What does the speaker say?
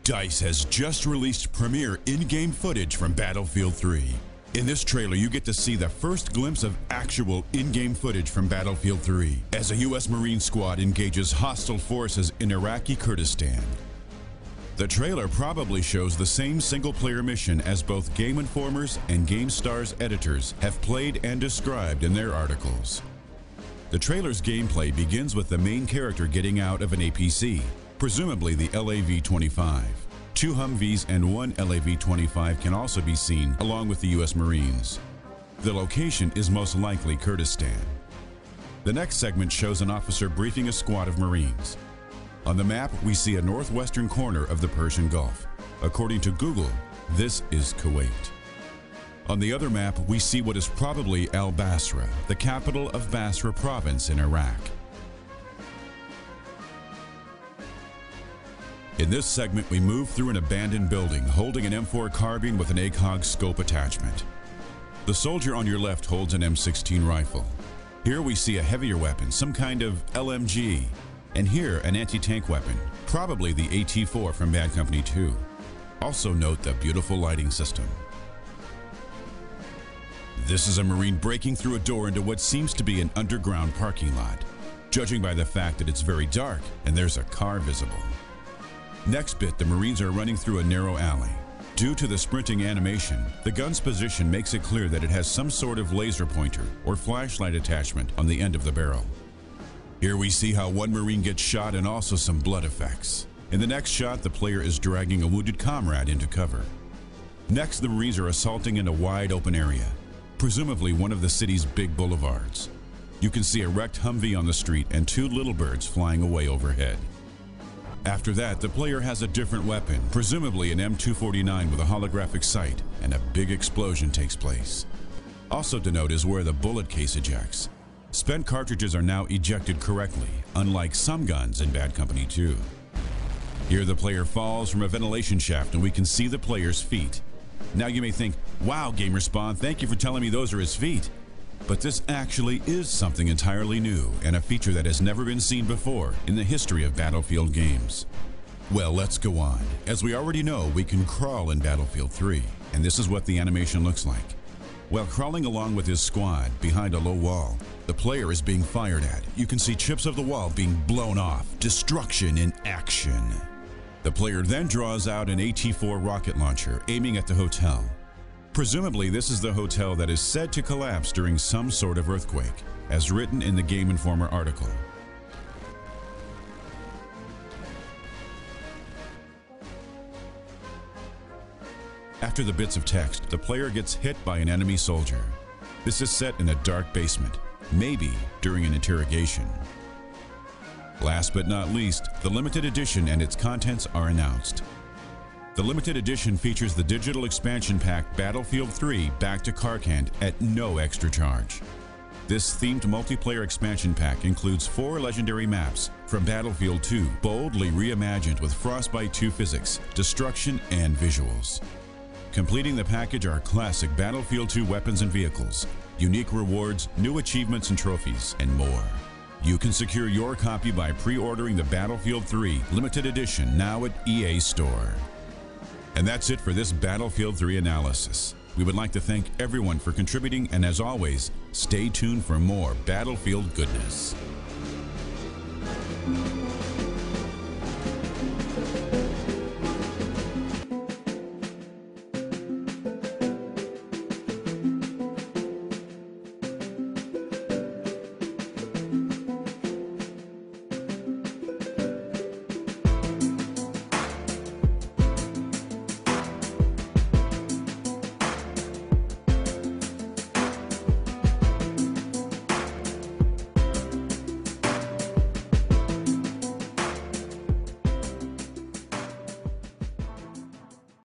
DICE has just released premiere in-game footage from Battlefield 3. In this trailer, you get to see the first glimpse of actual in-game footage from Battlefield 3 as a U.S. Marine squad engages hostile forces in Iraqi Kurdistan. The trailer probably shows the same single-player mission as both Game Informer's and GameStar's editors have played and described in their articles. The trailer's gameplay begins with the main character getting out of an APC, presumably the LAV-25. 2 Humvees and 1 LAV-25 can also be seen along with the U.S. Marines. The location is most likely Kurdistan. The next segment shows an officer briefing a squad of Marines. On the map, we see a northwestern corner of the Persian Gulf. According to Google, this is Kuwait. On the other map, we see what is probably al-Basra, the capital of Basra province in Iraq. In this segment, we move through an abandoned building holding an M4 carbine with an ACOG scope attachment. The soldier on your left holds an M16 rifle. Here we see a heavier weapon, some kind of LMG, and here an anti-tank weapon, probably the AT-4 from Bad Company 2. Also note the beautiful lighting system. This is a Marine breaking through a door into what seems to be an underground parking lot, judging by the fact that it's very dark and there's a car visible. Next bit, the Marines are running through a narrow alley. Due to the sprinting animation, the gun's position makes it clear that it has some sort of laser pointer or flashlight attachment on the end of the barrel. Here we see how one Marine gets shot and also some blood effects. In the next shot, the player is dragging a wounded comrade into cover. Next, the Marines are assaulting in a wide open area, presumably one of the city's big boulevards. You can see a wrecked Humvee on the street and 2 little birds flying away overhead. After that, the player has a different weapon, presumably an M249 with a holographic sight, and a big explosion takes place. Also to note is where the bullet case ejects. Spent cartridges are now ejected correctly, unlike some guns in Bad Company 2. Here the player falls from a ventilation shaft and we can see the player's feet. Now you may think, wow, GamerSpawn, thank you for telling me those are his feet. But this actually is something entirely new and a feature that has never been seen before in the history of Battlefield games. Well, let's go on. As we already know, we can crawl in Battlefield 3, and this is what the animation looks like. While crawling along with his squad behind a low wall, the player is being fired at. You can see chips of the wall being blown off. Destruction in action. The player then draws out an AT-4 rocket launcher, aiming at the hotel. Presumably, this is the hotel that is said to collapse during some sort of earthquake, as written in the Game Informer article. After the bits of text, the player gets hit by an enemy soldier. This is set in a dark basement, maybe during an interrogation. Last but not least, the limited edition and its contents are announced. The limited edition features the digital expansion pack Battlefield 3 Back to Karkand at no extra charge. This themed multiplayer expansion pack includes 4 legendary maps from Battlefield 2, boldly reimagined with Frostbite 2 physics, destruction, and visuals. Completing the package are classic Battlefield 2 weapons and vehicles, unique rewards, new achievements and trophies, and more. You can secure your copy by pre-ordering the Battlefield 3 limited edition now at EA Store. And that's it for this Battlefield 3 analysis. We would like to thank everyone for contributing, and as always, stay tuned for more Battlefield goodness.